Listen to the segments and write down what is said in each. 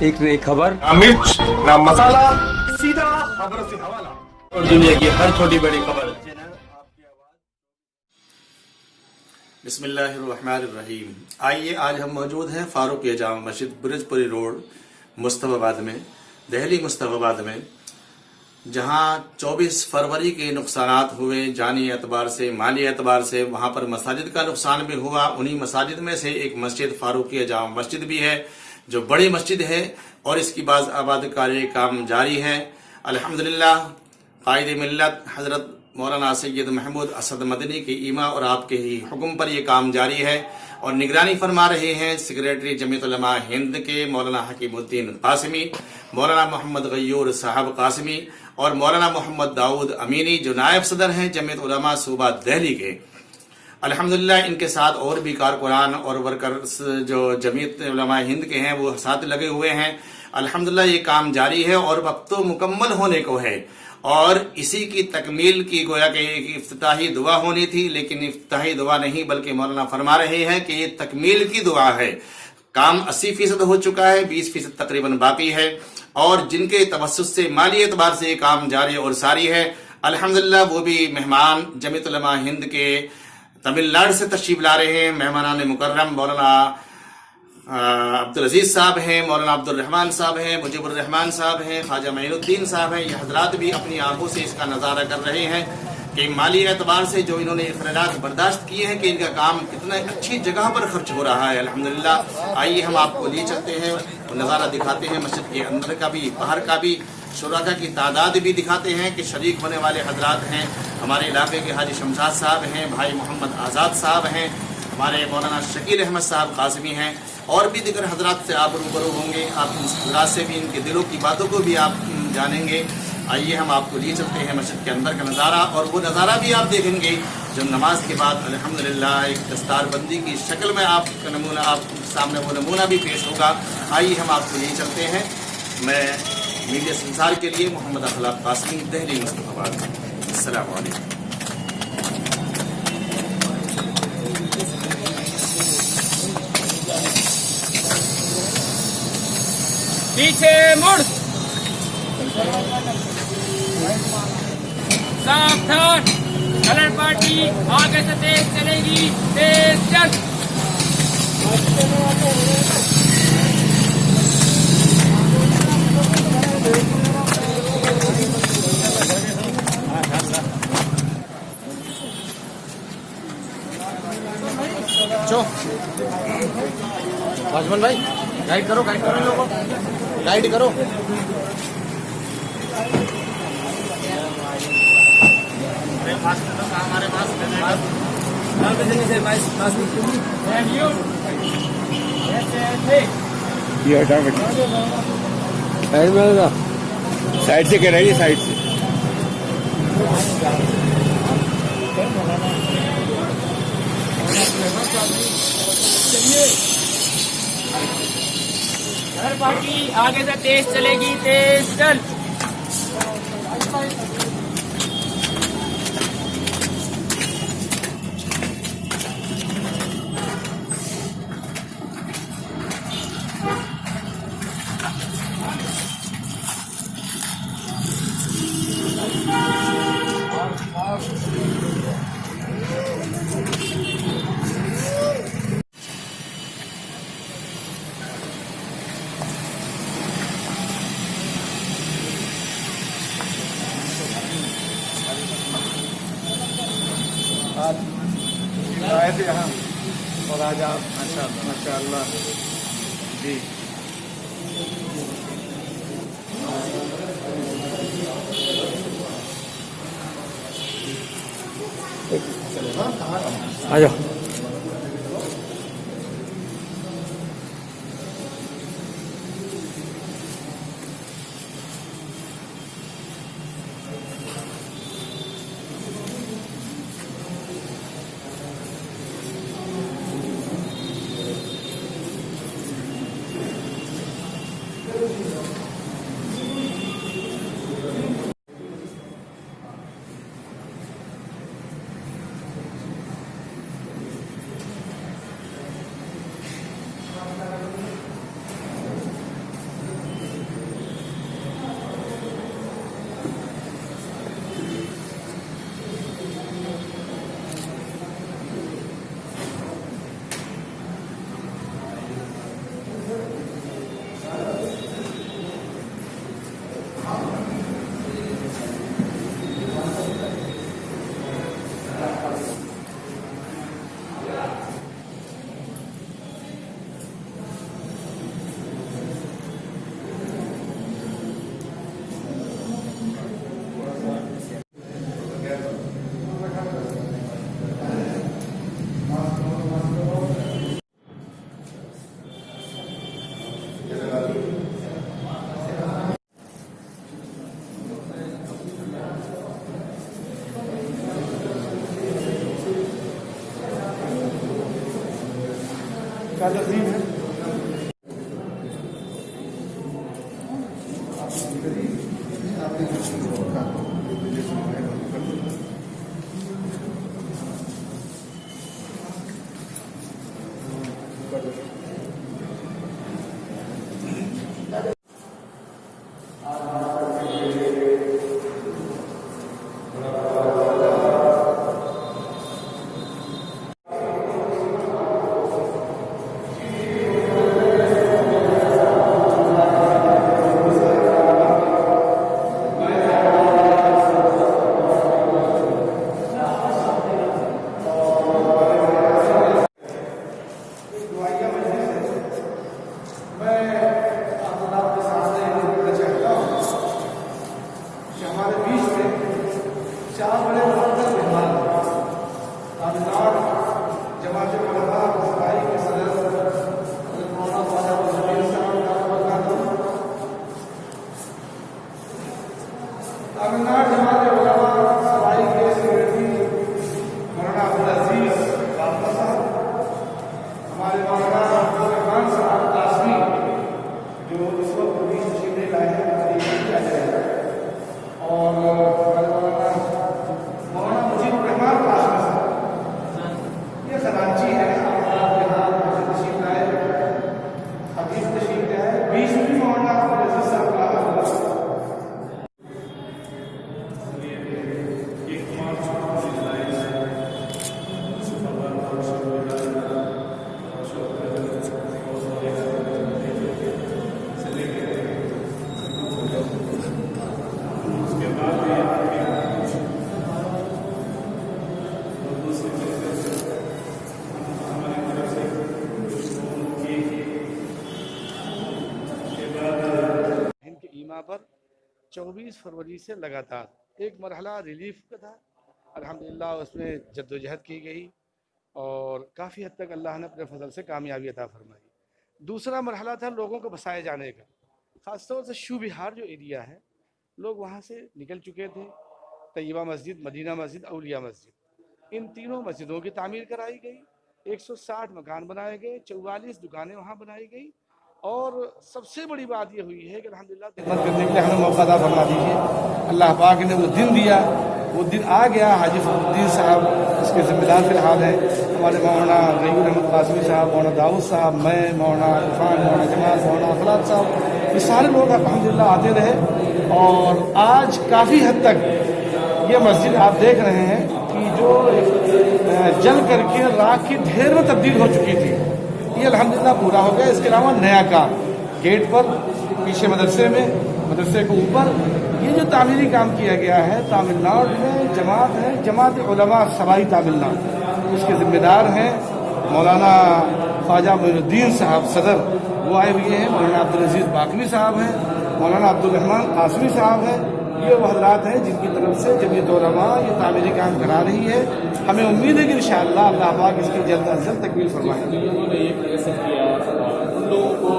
एक नई खबर, ना मिर्च ना मसाला, सीधा खबर से हवाला और दुनिया की हर छोटी बड़ी खबर। बिस्मिल्लाहिर्रहमानिर्रहीम। आइए आज हम मौजूद हैं फारूक जामा मस्जिद बुरजपुरी रोड मुस्तफाबाद में, दिल्ली मुस्तफाबाद में, जहां 24 फरवरी के नुकसानात हुए जानी एतबार से, माली एतबार से। वहां पर मसाजिद का नुकसान भी हुआ। उन्हीं मसाजिद में से एक मस्जिद फारूक जामा मस्जिद भी है, जो बड़ी मस्जिद है और इसकी बाज़ आबादकारी काम जारी है। अल्हम्दुलिल्लाह कायद मिल्लत हजरत मौलाना सैयद महमूद असद मदनी की ईमा और आपके ही हुक्म पर यह काम जारी है और निगरानी फरमा रहे हैं सेक्रेटरी जमीयत उलमा हिंद के मौलाना हकीमुद्दीन कासिमी, मौलाना मोहम्मद गयूर साहब कासिमी और मौलाना मोहम्मद दाऊद अमीनी, जो नायब सदर हैं जमीयत उलमा सूबा दिल्ली के। अल्हम्दुलिल्लाह इनके साथ और भी कारकुनान और वर्कर्स जो जमीयत उलमा हिंद के हैं वो साथ लगे हुए हैं। अल्हम्दुलिल्लाह ये काम जारी है और वक्त तो मुकम्मल होने को है और इसी की तकमील की गोया कि इफ्तिताही दुआ होनी थी, लेकिन इफ्तिताही दुआ नहीं बल्कि मौलाना फरमा रहे हैं कि ये तकमील की दुआ है। काम 80% हो चुका है, 20% तकरीबन बाकी है और जिनके तवस्सुस से माली एतबार से ये काम जारी और सारी है। अल्हम्दुलिल्लाह वो भी मेहमान जमीयत उलमा हिंद के तमिलनाडु से तशरीफ ला रहे हैं। मेहमानान मुकर्रम मौलाना अब्दुल अजीज साहब हैं, मौलाना अब्दुल रहमान साहब हैं, मुजीबुर रहमान साहब हैं, ख्वाजा मोइनुद्दीन साहब हैं। ये हजरात भी अपनी आंखों से इसका नज़ारा कर रहे हैं कि माली एतबार से जो इन्होंने अखराजात बर्दाश्त किए हैं कि इनका काम कितना अच्छी जगह पर खर्च हो रहा है। अल्हम्दुलिल्लाह आइए हम आपको ले चलते हैं, नज़ारा दिखाते हैं मस्जिद के अंदर का भी बाहर का भी, शुरका की तादाद भी दिखाते हैं कि शरीक होने वाले हजरात हैं। हमारे इलाके के हाजी शमशाद साहब हैं, भाई मोहम्मद आज़ाद साहब हैं, हमारे मौलाना शकील अहमद साहब कासिमी हैं और भी दिगर हजरात से आप रूबरू होंगे। आप इन हजरात से भी इनके दिलों की बातों को भी आप जानेंगे। आइए हम आपको लिए चलते हैं मस्जिद के अंदर का नज़ारा और वो नज़ारा भी आप देखेंगे जो नमाज के बाद अल्हम्दुलिल्लाह एक दस्तारबंदी की शक्ल में आपका नमूना, आप सामने वो नमूना भी पेश होगा। आइए हम आपको लिए चलते हैं। मैं मीडिया संसार के लिए मोहम्मद अखलाक कासिमी, दिल्ली मुस्तफाबाद। अस्सलामु अलैकुम। पीछे मुड़, सावधान, कलर पार्टी आगे से तेज चलेगी, तेज चल। राजमन भाई गाइड करो इन लोगों को, गाइड करो। हमारे पास साइड से कह रही है, साइड से। कलर पार्टी आगे से तेज चलेगी, तेज चल। आए थे यहाँ और आज आप माशाअल्लाह जी। आ जाओ। नाज़रीन है। पर 24 फरवरी से लगातार एक मरहला रिलीफ का था, अल्हम्दुलिल्लाह उसमें जद्दोजहद की गई और काफ़ी हद तक अल्लाह ने अपने फजल से कामयाबी अता फरमाई। दूसरा मरहला था लोगों को बसाए जाने का, ख़ासतौर से शू बिहार जो एरिया है, लोग वहाँ से निकल चुके थे। तैयबा मस्जिद, मदीना मस्जिद, औलिया मस्जिद, इन तीनों मस्जिदों की तामीर कराई गई। 160 मकान बनाए गए, 44 दुकानें वहाँ बनाई गई और सबसे बड़ी बात ये हुई है कि अल्हम्दुलिल्लाह खिदमत करने के लिए हमें मौका अता फरमा दीजिए। अल्लाह पाक ने वो दिन दिया, वो दिन आ गया। हाजी फखरुद्दीन साहब इसके जिम्मेदार फिलहाल हैं, हमारे मौलाना गयूर अहमद कासमी साहब, मौलाना दाऊद साहब, मैं, मौलाना इरफान, मौलाना जमाल, मौलाना अखलाक साहब, ये सारे लोग अल्हम्दुलिल्लाह आते रहे और आज काफ़ी हद तक ये मस्जिद आप देख रहे हैं कि जो जल करके राख की ढेर में तब्दील हो चुकी थी, ये अल्हम्दुलिल्लाह पूरा हो गया। इसके अलावा नया काम गेट पर, पीछे मदरसे में, मदरसे के ऊपर ये जो तामीरी काम किया गया है, तमिलनाडु में जमात है, जमात उलमा सबाई तमिलनाडु, उसके जिम्मेदार हैं मौलाना ख्वाजा मोइनुद्दीन साहब सदर, वो आए हुए हैं। मौलाना अब्दुल अजीज बाकवी साहब हैं, मौलाना अब्दुल रहमान कासमी साहब हैं। ये वो हजरात हैं जिनकी तरफ से जमीयत उलमा ये तामीरी काम करा रही है। हमें उम्मीद है कि इंशाअल्लाह अल्लाह पाक इसकी जल्द अज जल्द तकमील फरमाएंगे। उन लोगों को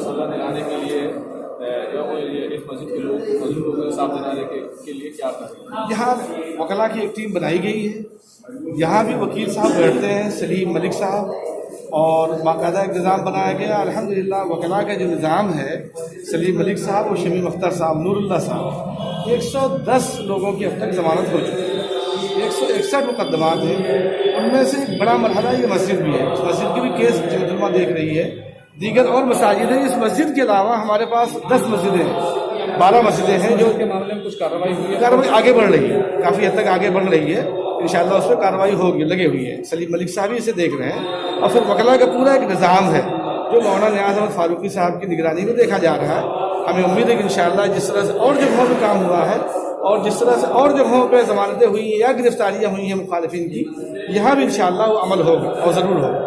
सजा दिलाने के लिए इस मस्जिद के लोगों को इंसाफ दिलाने के लिए क्या करें? यहाँ वकला की एक टीम बनाई गई है। यहाँ भी वकील साहब बैठते हैं, सलीम मलिक साहब, और बाकायदा एक निज़ाम बनाया गया। अल्हम्दुलिल्लाह वकला का जो निज़ाम है, सलीम मलिक साहब और शमीम अख्तर साहब, नूरुल्लाह साहब, 110 लोगों की अब तक जमानत हो चुकी है। 161 मुकदमात हैं, उनमें से एक बड़ा मरहला ये मस्जिद भी है। इस मस्जिद की भी केस जमतुलमा देख रही है, दीगर और मसाजिद हैं। इस मस्जिद के अलावा हमारे पास 10 मस्जिदें हैं, 12 मस्जिदें हैं जो के मामले में कुछ कार्रवाई हुई है? कार्रवाई आगे बढ़ रही है, काफ़ी हद तक आगे बढ़ रही है। इंशाअल्लाह उस पर कार्रवाई होगी, लगे हुई है। सलीम मलिक साहब इसे देख रहे हैं और फिर वकला का पूरा एक निज़ाम है जो मौलाना नियाज़ अहमद फारूकी साहब की निगरानी में देखा जा रहा है। हमें उम्मीद है कि इंशाअल्लाह जिस तरह से और जगहों पर काम हुआ है और जिस तरह से और जगहों पर जमानतें हुई या गिरफ्तारियाँ हुई हैं मुखालिफिन की, यहाँ भी इंशाअल्लाह वो अमल होगा और ज़रूर होगा।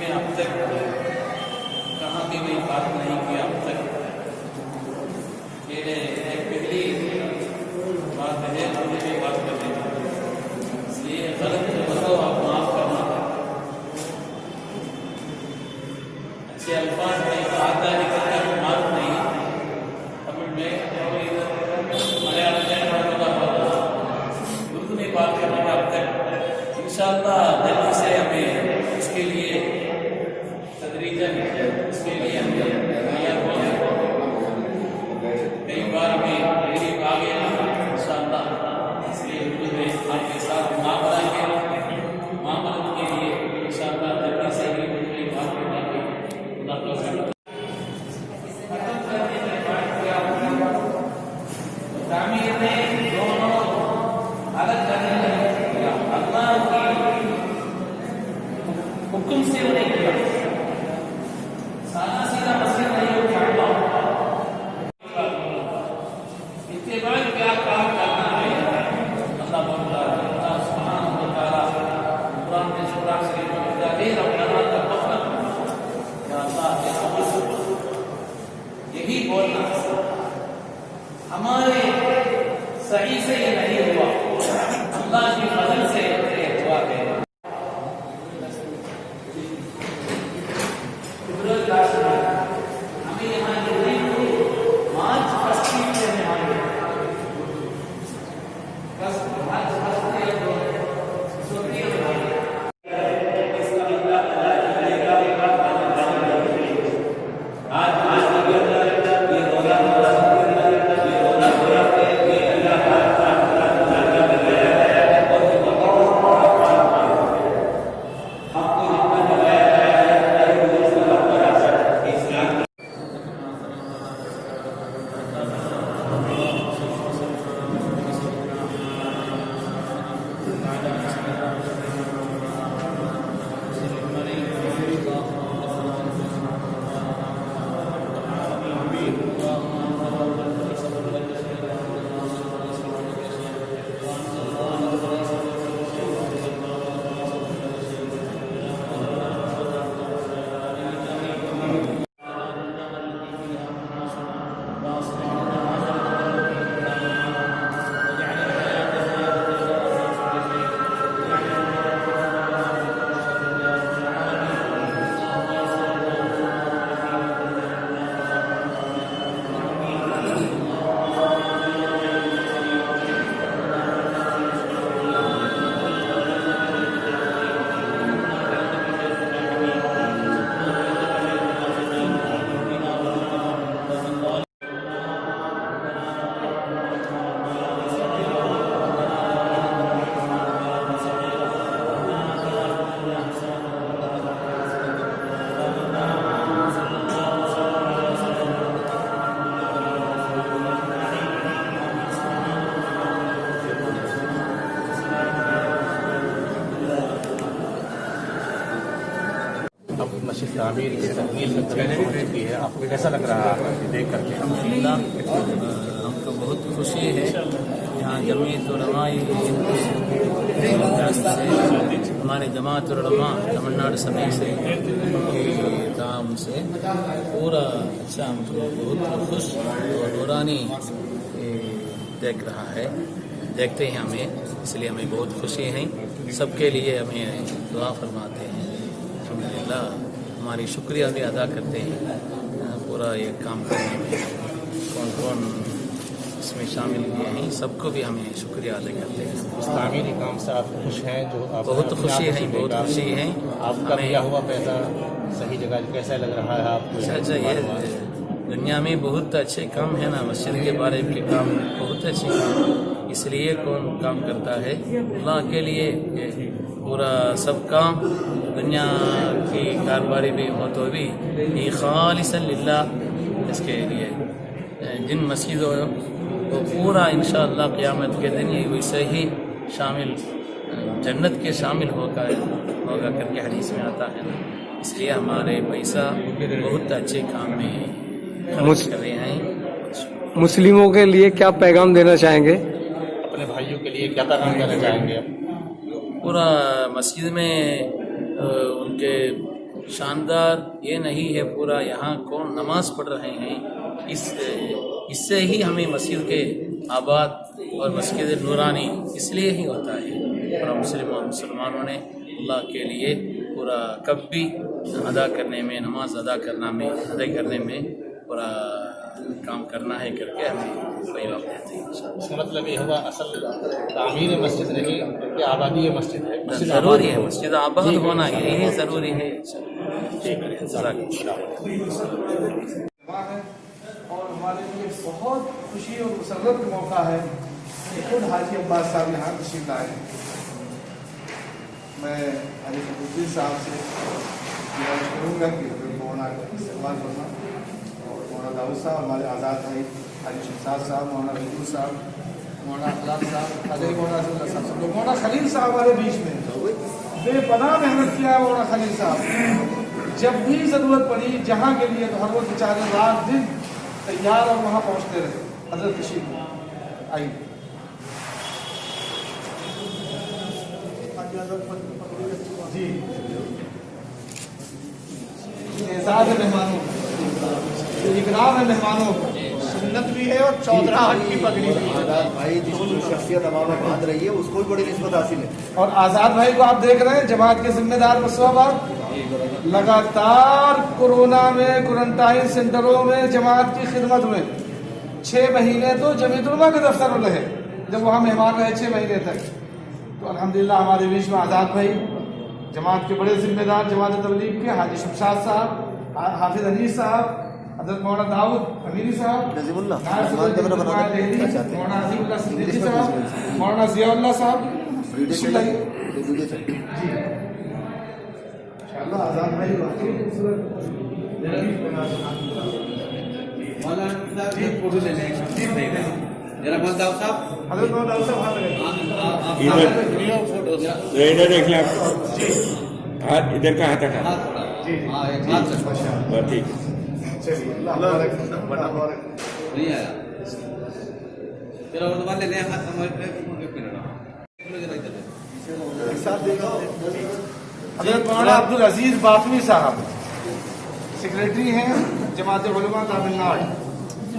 अब तक कहाँ की कोई बात नहीं की, अब तक हुक्म से उन्हें किया, सादा सीधा मस्जिद नहीं हो सकता। इसके बाद क्या काम करना है, अल्लाह बोलता है अल्लाह सुब्हानहु व तआला कुरान में सूरा शरीफ में जाहिर अपना तवक्कुल या अल्लाह के यही बोलना हमारे सही से ये नहीं हुआ, अल्लाह की फजल से ये हुआ है। हमें यहाँ मार्च फर्स्ट वीक से आएंगे, बस मार्च फर्स्ट मस्जिद तामीर की तकमील में पहुंच चुकी है, आपको कैसा लग रहा है देख करके? अल्हम्दुलिल्लाह हमको बहुत खुशी है, यहाँ जमीयत उलमा हमारे जमात उलमा तमिलनाडु समेत से के काम से पूरा अच्छा, हमको बहुत खुश और नूरानी देख रहा है, देखते हैं हमें, इसलिए हमें बहुत खुशी है। सबके लिए हमें दुआ फरमाते हैं, अल्हम्दुलिल्लाह हमारी शुक्रिया भी अदा करते हैं। पूरा ये काम करने में कौन कौन इसमें शामिल हुए हैं, सबको भी हमें शुक्रिया अदा करते हैं। इस तामीरी काम से आप खुश हैं? जो आप बहुत खुशी है, बहुत खुशी है। आपका दिया हुआ पैसा सही जगह कैसा लग रहा है आपको? अच्छा, ये दुनिया में बहुत अच्छे काम है ना, मस्जिद के बारे के काम बहुत अच्छे काम, इसलिए कौन काम करता है अल्लाह के लिए। पूरा सब काम दुनिया की कारोबारी भी हो तो भी ये खालिसन लिल्लाह, इसके लिए जिन मस्जिदों तो पूरा इंशाअल्लाह क़यामत के दिन ये वैसे ही शामिल जन्नत के शामिल होगा करके हदीस में आता है ना, इसलिए हमारे पैसा बहुत अच्छे काम में खर्च कर रहे हैं। मुस्लिमों के लिए क्या पैगाम देना चाहेंगे? अपने भाइयों के लिए क्या पैगाम देना चाहेंगे आप? पूरा मस्जिद में उनके शानदार ये नहीं है, पूरा यहाँ कौन नमाज पढ़ रहे हैं, इससे ही हमें मस्जिद के आबाद और मस्जिद नूरानी इसलिए ही होता है। पूरा मुसलमानों ने अल्लाह के लिए पूरा कब भी अदा करने में, नमाज अदा करने में पूरा काम करना है करके हमें वही वक्त देते हैं। इसका मतलब ये हुआ असल तामीर मस्जिद नहीं बल्कि आबादी मस्जिद है। ज़रूरी है, मस्जिद आबाद होना यही ज़रूरी है। और हमारे लिए बहुत खुशी और मुसर्रत का मौका है कि खुद हाजी अब्बास साहब यहाँ तशरीफ लाए। मैं हाजी फखरुद्दीन साहब से गुजारिश करूँगा कि मौलाना का इस्तेमाल करना, और मौलाना दाऊद साहब, हमारे आज़ाद भाई हाजी शमशाद साहब, मौलाना रजूल साहब, मौलाना अखलाक साहब, हाजी मौलाना सब लोग, मौलाना खलील साहब हमारे बीच में बेपनाह मेहनत किया है मौलाना खलील साहब। जब भी ज़रूरत पड़ी जहाँ के लिए तो हर वक्त बेचारे रात दिन तैयार और वहाँ पहुँचते रहे। हजरत तशरीफ आइए। जी एजाज़ है मेहमानों का, इकराम है मेहमानों का, सुन्नत भी है और चौधराहट की पगड़ी भी है। भाई जिसको शख्सियत हमारा बांध रही है उसको भी बड़ी निस्बत हासिल है। और आज़ाद भाई को आप देख रहे हैं, जमात के जिम्मेदार मुस्तफाबाद लगातार कोरोना में क्वारंटाइन सेंटरों में जमात की खिदमत में 6 महीने तो जमीयत उलमा के दफ्तर में रहे, जब वहाँ मेहमान रहे 6 महीने तक। तो अल्हम्दुलिल्लाह हमारे बीच में आज़ाद भाई, जमात के बड़े जिम्मेदार जमात तबलीग के हाजी शमशाद साहब, हाफिज अनीस साहब, हज़रत मौलाना दाऊद अमीरी साहब, मौलाना अजीमुल्लाह सिद्दीकी साहब, मौलाना ज़ियाउल्लाह साहब। आज़ाद भाई फोटो ले लें जरा मौलाना दाऊद साहब, हज़रत मौलाना दाऊद साहब इधर देख लें आप, इधर का हाथ हटा बस ठीक है। चलिए नहीं आया चलो ले लें हज़रत मौलाना अब्दुल अजीज बातमी साहब सेक्रेटरी हैं जमात उलमा तमिलनाडु,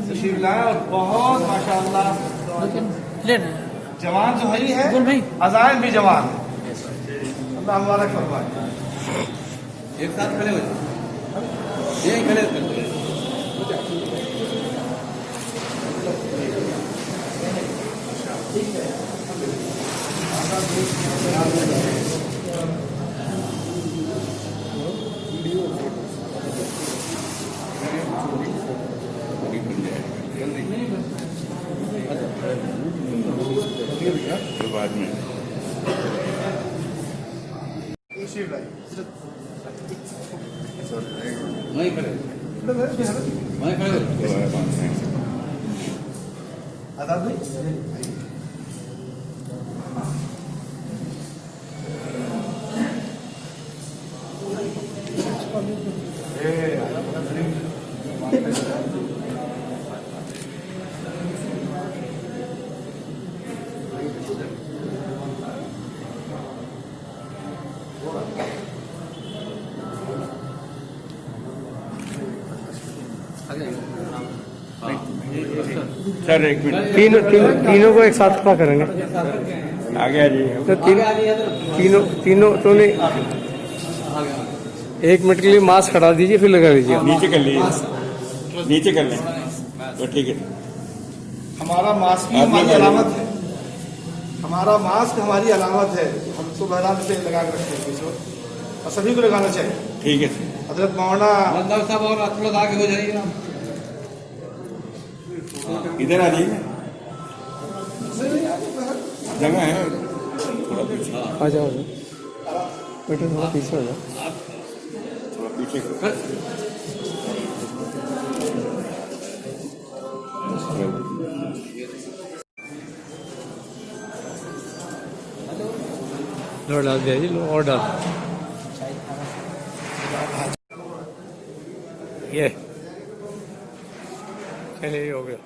तशरीफ लाए और बहुत माशाअल्लाह जवान जो है अज़ायम भी जवान है। अल्लाह मुबारक फरमाए। एक साथ खड़े हो जाए, ये खड़े करते बाद में वहीं खड़े वहीं खड़े आज़ाद भाई सर एक मिनट, तीनों को एक साथ खड़ा करेंगे। आगे आ जाइए। तो तीनों तो नहीं, 1 मिनट के लिए मास्क हटा दीजिए फिर लगा लीजिए। नीचे कर लीजिए, नीचे कर लें तो ठीक है। हमारा मास्क ही हमारी अलामत है, हमारा मास्क हमारी अलामत है। हम तो बहरहाल से लगा के रखते हैं और सभी को लगाना चाहिए। ठीक है हजरत मौलाना साहब और थोड़ा आगे हो जाइए, इधर आ जाइए, जगह है थोड़ा पीछे। आ जाओ बेटे, थोड़ा पीछे हो जाओ, थोड़ा पीछे करो। लो डाल दिया जी, लो और डाल। ये चलिए, हो गया।